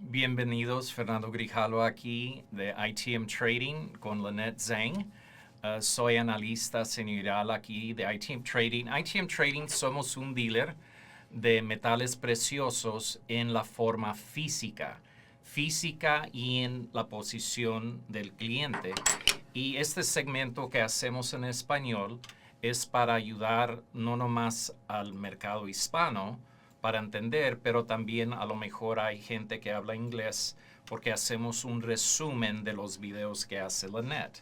Bienvenidos, Fernando Grijalva aquí de ITM Trading con Lynette Zang. Soy analista señorial aquí de ITM Trading. ITM Trading somos un dealer de metales preciosos en la forma física y en la posición del cliente. Y este segmento que hacemos en español es para ayudar no nomás al mercado hispano para entender, pero también a lo mejor hay gente que habla inglés porque hacemos un resumen de los videos que hace Lynette.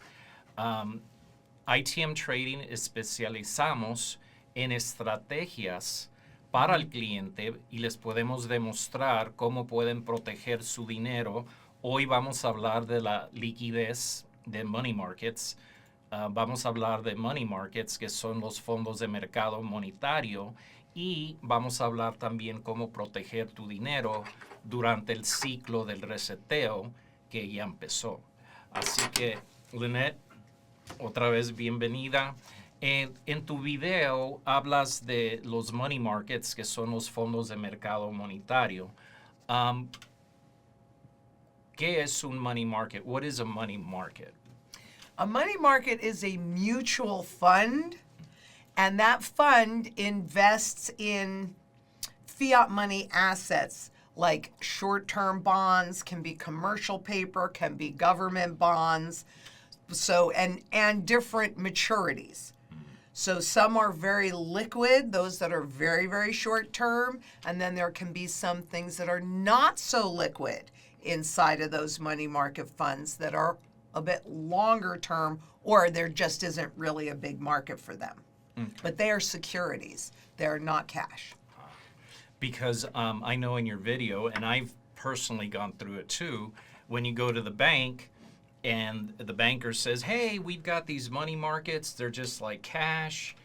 ITM Trading especializamos en estrategias para el cliente y les podemos demostrar cómo pueden proteger su dinero. Hoy vamos a hablar de la liquidez de money markets. Vamos a hablar de money markets, que son los fondos de mercado monetario, y vamos a hablar también cómo proteger tu dinero durante el ciclo del reseteo que ya empezó. Así que, Lynette, otra vez bienvenida. En tu video hablas de los money markets, que son los fondos de mercado monetario. ¿Qué es un money market? What is a money market? A money market is a mutual fund, and that fund invests in fiat money assets like short-term bonds, can be commercial paper, can be government bonds, so and different maturities. So some are very liquid, those that are very, very short term, and then there can be some things that are not so liquid inside of those money market funds that are a bit longer term, or there just isn't really a big market for them. Okay. But they are securities. They're not cash. Because I know in your video, and I've personally gone through it too, when you go to the bank and the banker says, hey, we've got these money markets, they're just like cash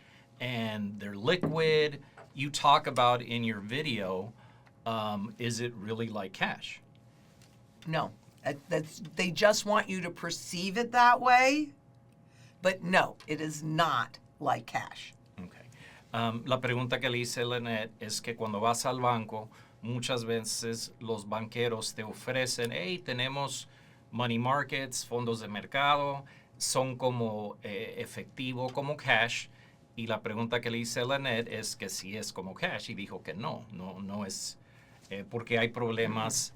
and they're liquid. You talk about in your video, is it really like cash? No. They just want you to perceive it that way, but no, it is not like cash. Okay. La pregunta que le hice a Lynette es que cuando vas al banco, muchas veces los banqueros te ofrecen, hey, tenemos money markets, fondos de mercado, son como efectivo, como cash. Y la pregunta que le hice a Lynette es que si es como cash, y dijo que no es, porque hay problemas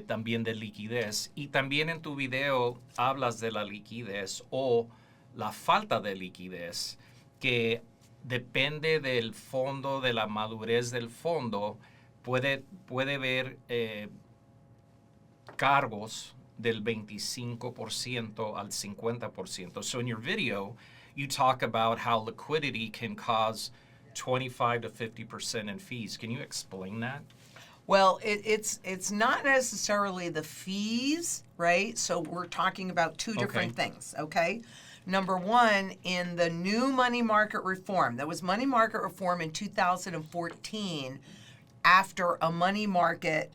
también de liquidez. Y también en tu video hablas de la liquidez o la falta de liquidez, que depende del fondo, de la madurez del fondo, puede haber cargos del 25% al 50%. So in your video, you talk about how liquidity can cause 25 to 50% in fees. Can you explain that? Well, it's not necessarily the fees, right? So we're talking about two different things, okay? Number one, in the new money market reform, there was money market reform in 2014 after a money market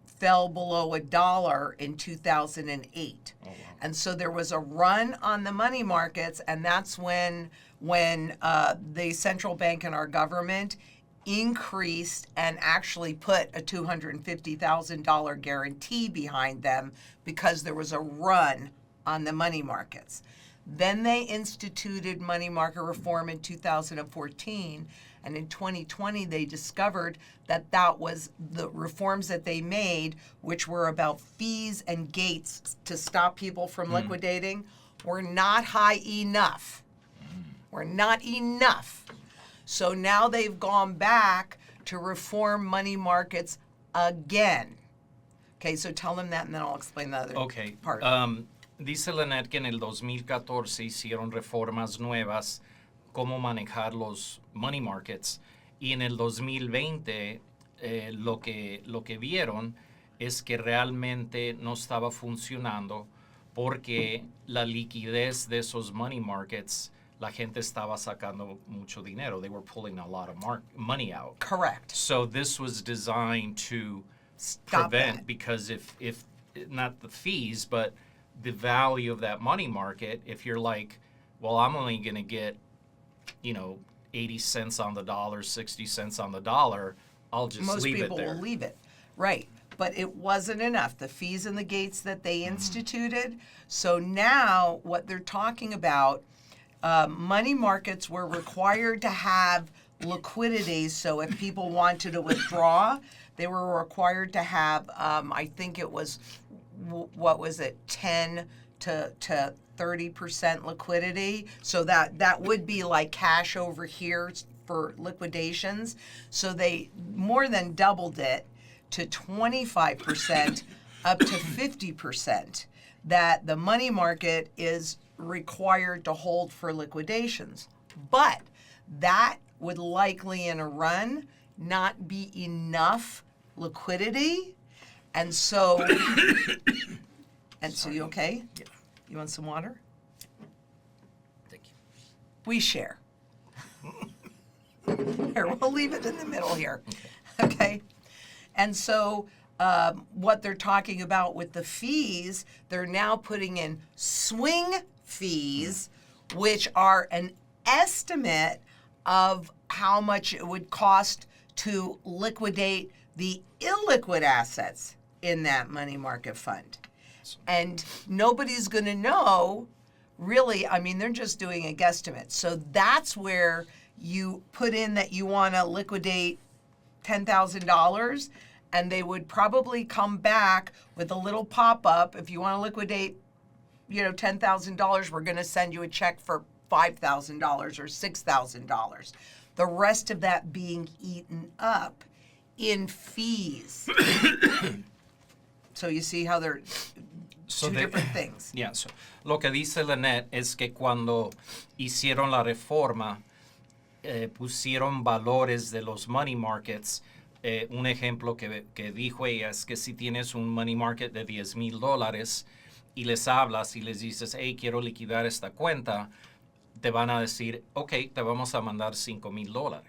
fell below $1 in 2008. Oh, wow. And so there was a run on the money markets, and that's when the central bank and our government increased and actually put a $250,000 guarantee behind them because there was a run on the money markets. Then they instituted money market reform in 2014, and in 2020 they discovered that was the reforms that they made, which were about fees and gates to stop people from liquidating, were not high enough. Were not enough. So now they've gone back to reform money markets again. Okay, so tell them that and then I'll explain the other part. Dice Lynette que en el 2014 hicieron reformas nuevas, cómo manejar los money markets, y en el 2020 lo que vieron es que realmente no estaba funcionando porque la liquidez de esos money markets, la gente estaba sacando mucho dinero. They were pulling a lot of money out. Correct. So this was designed to Stop prevent that. Because if not the fees, but the value of that money market, if you're like, well, I'm only going to get, 80 cents on the dollar, 60 cents on the dollar, I'll just leave it there. Most people will leave it. Right. but it wasn't enough. The fees and the gates that they instituted. So now what they're talking about, money markets were required to have liquidity. So if people wanted to withdraw, they were required to have, I think it was, 10 to 30% liquidity. So that would be like cash over here for liquidations. So they more than doubled it to 25% up to 50% that the money market is required to hold for liquidations. But that would likely in a run not be enough liquidity. And so, so you okay? Yeah. You want some water? Thank you. We share. Here, we'll leave it in the middle here. Okay? And so what they're talking about with the fees, they're now putting in swing fees, which are an estimate of how much it would cost to liquidate the illiquid assets in that money market fund. And nobody's going to know, really, I mean, they're just doing a guesstimate. So that's where you put in that you want to liquidate $10,000, and they would probably come back with a little pop-up. If you want to liquidate, $10,000, we're going to send you a check for $5,000 or $6,000. The rest of that being eaten up in fees. So you see how they're two different things. Yeah, so lo que dice Lynette es que cuando hicieron la reforma, pusieron valores de los money markets. Un ejemplo que dijo ella es que si tienes un money market de $10,000 y les hablas y les dices, hey, quiero liquidar esta cuenta, te van a decir, okay, te vamos a mandar $5,000.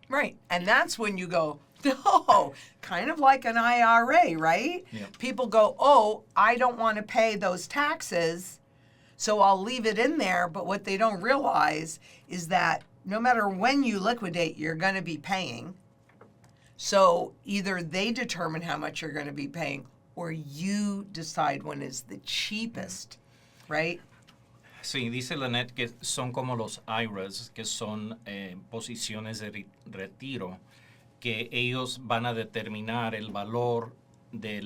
Right, and that's when you go, no, kind of like an IRA, right? Yeah. People go, oh, I don't want to pay those taxes, so I'll leave it in there. But what they don't realize is that no matter when you liquidate, you're going to be paying. So either they determine how much you're going to be paying, or you decide when is the cheapest, right? Sí, dice Lynette que son como los IRAs, que son posiciones de retiro, que ellos van a determinar el valor de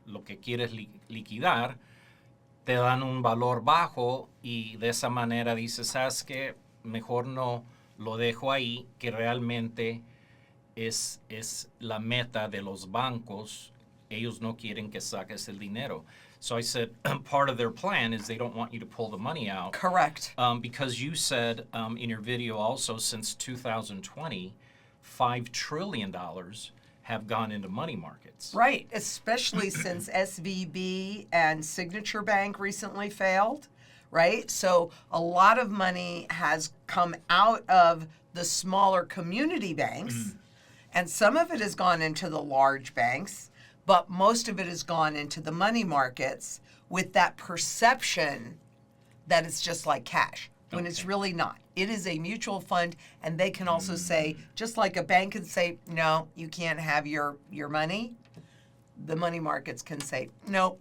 lo que quieres liquidar, te dan un valor bajo y de esa manera dices, ¿sabes qué? Mejor no lo dejo ahí, que realmente es la meta de los bancos. Ellos no quieren que saques el dinero. So I said, part of their plan is they don't want you to pull the money out. Correct. Because you said in your video also, since 2020, $5 trillion have gone into money markets. Right, especially since SVB and Signature Bank recently failed, right? So a lot of money has come out of the smaller community banks, and some of it has gone into the large banks, but most of it has gone into the money markets with that perception that it's just like cash, when it's really not. It is a mutual fund, and they can also say, just like a bank can say, no, you can't have your money, the money markets can say, no,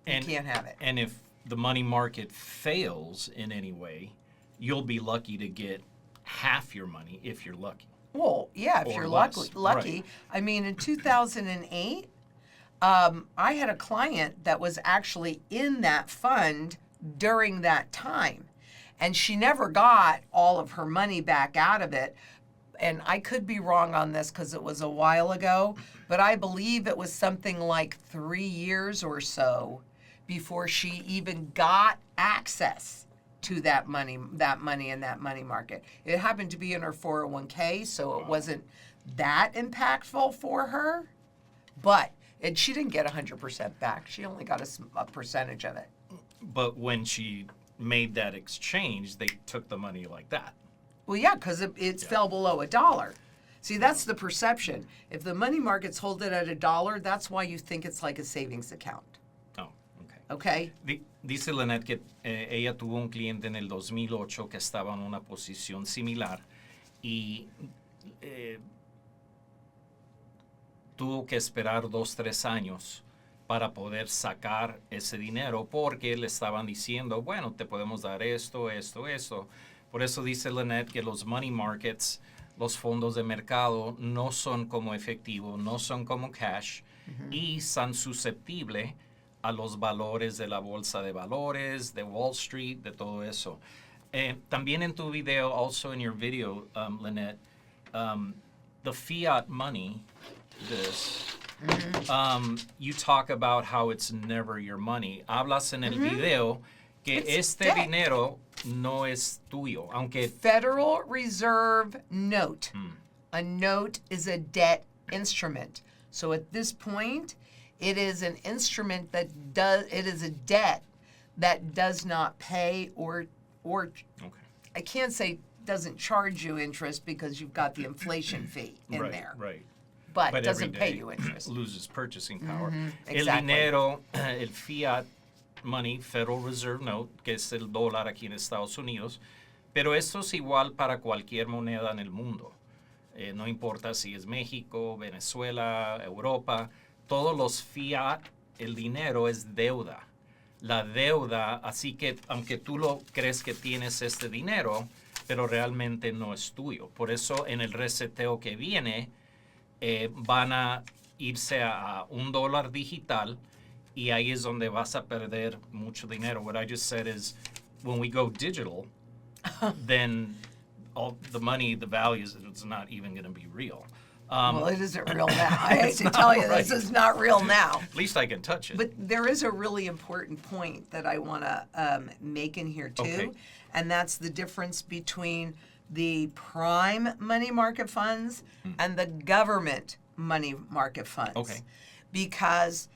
you can't have it. And if the money market fails in any way, you'll be lucky to get half your money if you're lucky. Well, yeah, if Or you're less, lucky. right. I mean, in 2008, I had a client that was actually in that fund during that time. And she never got all of her money back out of it. And I could be wrong on this because it was a while ago, but I believe it was something like 3 years or so before she even got access to that money in that money market. It happened to be in her 401k, so it wasn't that impactful for her. And she didn't get 100% back. She only got a percentage of it. But when she made that exchange, they took the money like that. Well, yeah, because it fell below $1. See, that's the perception. If the money markets hold it at $1, that's why you think it's like a savings account. Oh, okay. Okay? Dice Lynette que ella tuvo un cliente en el 2008 que estaba en una posición similar y tuvo que esperar 2-3 años para poder sacar ese dinero porque le estaban diciendo, bueno, te podemos dar esto, esto, esto. Por eso dice Lynette que los money markets, los fondos de mercado, no son como efectivo, no son como cash y son susceptibles a los valores de la bolsa de valores, de Wall Street, de todo eso. También en tu video, also in your video, Lynette, the fiat money, you talk about how it's never your money. Hablas en el video que este dinero no es tuyo, aunque... Federal Reserve note. A note is a debt instrument. So at this point, it is an instrument it is a debt that does not pay or I can't say doesn't charge you interest because you've got the inflation fee in there. Right. But it doesn't pay you interest. Loses purchasing power. Exactly. El dinero, el fiat money, Federal Reserve Note, que es el dólar aquí en Estados Unidos, pero esto es igual para cualquier moneda en el mundo. No importa si es México, Venezuela, Europa, todos los fiat, el dinero es deuda. La deuda, así que aunque tú lo crees que tienes este dinero, pero realmente no es tuyo. Por eso en el reseteo que viene, van a irse a $1 digital y ahí es donde vas a perder mucho dinero. What I just said is, when we go digital, then all the money, the values, it's not even going to be real. Well, it isn't real now. I hate to tell you, this is not real now. At least I can touch it. But there is a really important point that I want to make in here, too. Okay. And that's the difference between the prime money market funds and the government money market funds. Okay. Because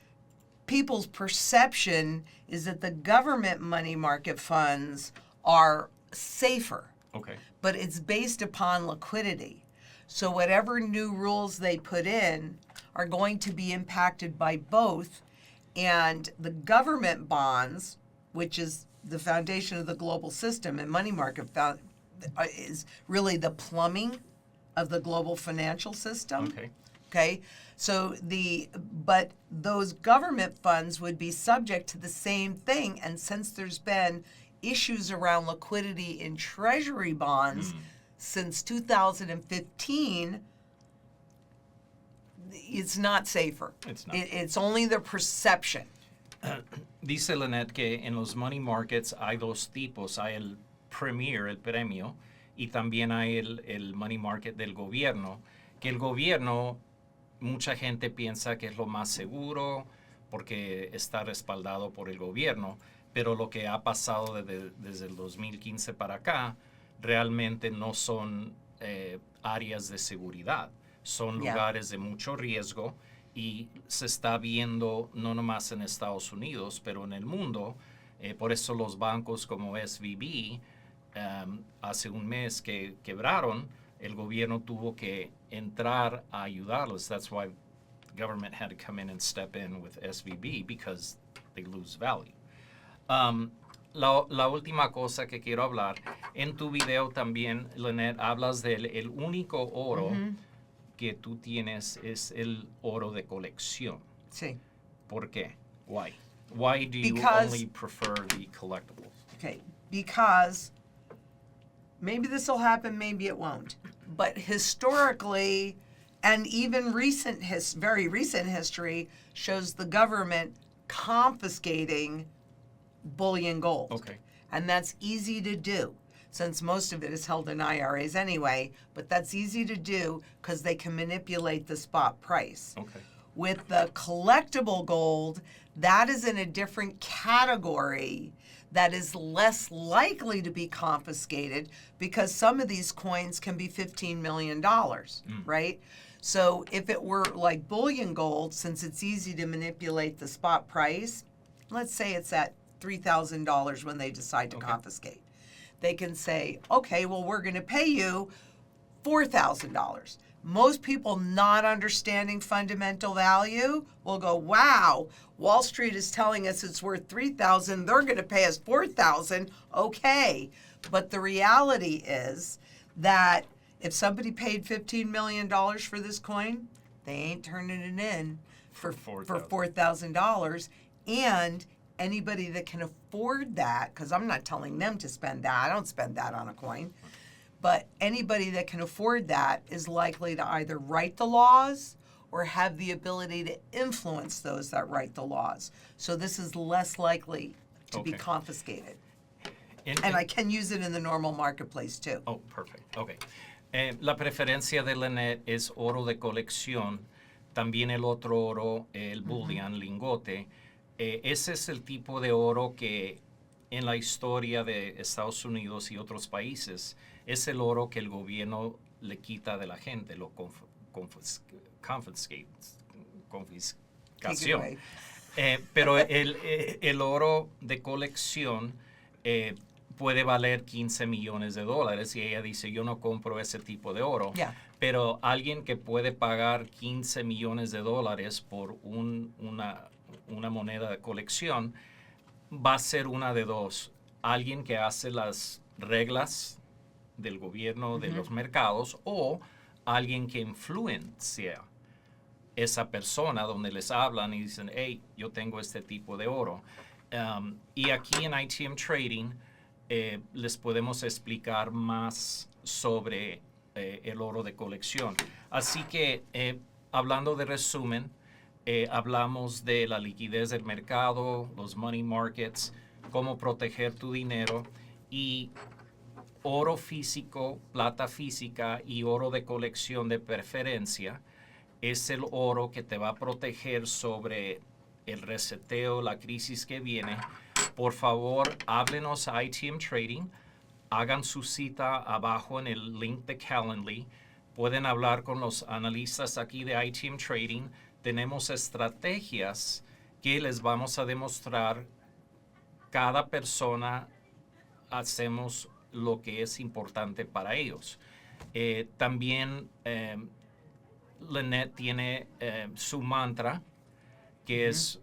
people's perception is that the government money market funds are safer. Okay. But it's based upon liquidity. So whatever new rules they put in are going to be impacted by both. And the government bonds, which is the foundation of the global system, and money market is really the plumbing of the global financial system. Okay. Okay, so but those government funds would be subject to the same thing, and since there's been issues around liquidity in treasury bonds since 2015, it's not safer. It's not. It's only the perception. Dice Lynette que en los money markets hay dos tipos. Hay el premier, el premio, y también hay el money market del gobierno. Que el gobierno, mucha gente piensa que es lo más seguro porque está respaldado por el gobierno, pero lo que ha pasado desde el 2015 para acá realmente no son áreas de seguridad. Son lugares de mucho riesgo y se está viendo no nomás en Estados Unidos, pero en el mundo. Por eso los bancos como SVB hace un mes que quebraron, el gobierno tuvo que entrar a ayudarlos. That's why the government had to come in and step in with SVB because they lose value. La última cosa que quiero hablar, en tu video también, Lynette, hablas del el único oro que tú tienes es el oro de colección. Sí. ¿Por qué? Why? Why do you only prefer the collectibles? Okay, because maybe this will happen, maybe it won't. But historically, and even very recent history, shows the government confiscating bullion gold. Okay. And that's easy to do, since most of it is held in IRAs anyway, but that's easy to do because they can manipulate the spot price. Okay. With the collectible gold, that is in a different category that is less likely to be confiscated because some of these coins can be $15 million, right? So if it were like bullion gold, since it's easy to manipulate the spot price, let's say it's at $3,000 when they decide to confiscate. They can say, okay, well, we're going to pay you $4,000. Most people not understanding fundamental value will go, wow, Wall Street is telling us it's worth $3,000. They're going to pay us $4,000. Okay. But the reality is that if somebody paid $15 million for this coin, they ain't turning it in for $4,000. $4,000. And anybody that can afford that, because I'm not telling them to spend that. I don't spend that on a coin. But anybody that can afford that is likely to either write the laws or have the ability to influence those that write the laws. So this is less likely to be Okay. confiscated. And I can use it in the normal marketplace too. Oh, perfect. Okay. La preferencia de Lynette es oro de colección. También el otro oro, el bullion, lingote. Ese es el tipo de oro que en la historia de Estados Unidos y otros países es el oro que el gobierno le quita de la gente, lo confiscación. Take it away. Pero el oro de colección puede valer $15 millones y ella dice, yo no compro ese tipo de oro. Yeah. Pero alguien que puede pagar $15 millones por una moneda de colección va a ser una de dos. Alguien que hace las reglas del gobierno de los mercados o alguien que influencia esa persona donde les hablan y dicen, hey, yo tengo este tipo de oro. Y aquí en ITM Trading les podemos explicar más sobre el oro de colección. Así que, hablando de resumen, hablamos de la liquidez del mercado, los money markets, cómo proteger tu dinero y oro físico, plata física y oro de colección de preferencia es el oro que te va a proteger sobre el reseteo, la crisis que viene. Por favor, háblenos a ITM Trading, hagan su cita abajo en el link de Calendly, pueden hablar con los analistas aquí de ITM Trading. Tenemos estrategias que les vamos a demostrar. Cada persona hacemos lo que es importante para ellos. También Lynette tiene su mantra, que es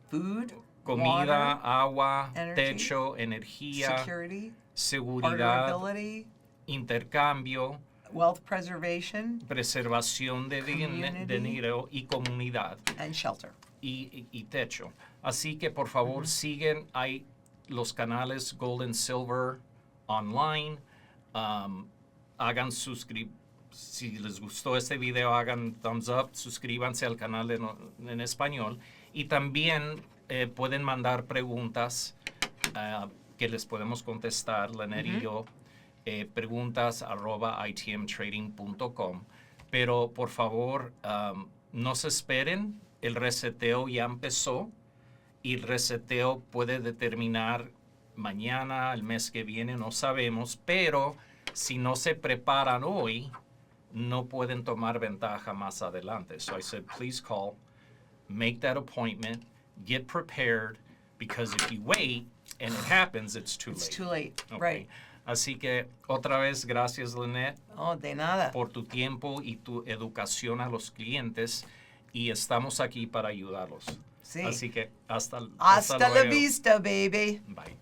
Food, comida, water, agua, energy, techo, energía, security, seguridad, affordability, intercambio, wealth preservation, preservación de community, dinero y comunidad and shelter. y techo. Así que por favor siguen ahí los canales Gold and Silver online. Hagan si les gustó este video, hagan thumbs up, suscríbanse al canal en español y también pueden mandar preguntas que les podemos contestar, Lynette y yo, preguntas@itmtrading.com. Pero por favor, no se esperen, el reseteo ya empezó y el reseteo puede determinar mañana, el mes que viene, no sabemos, pero si no se preparan hoy, no pueden tomar ventaja más adelante. So I said, please call, make that appointment, get prepared, because if you wait and it happens, it's too late. It's too late, Okay. right. Así que otra vez, gracias Lynette Oh, de nada. por tu tiempo y tu educación a los clientes y estamos aquí para ayudarlos. Sí. Así que hasta Hasta la luego. vista, baby. Bye.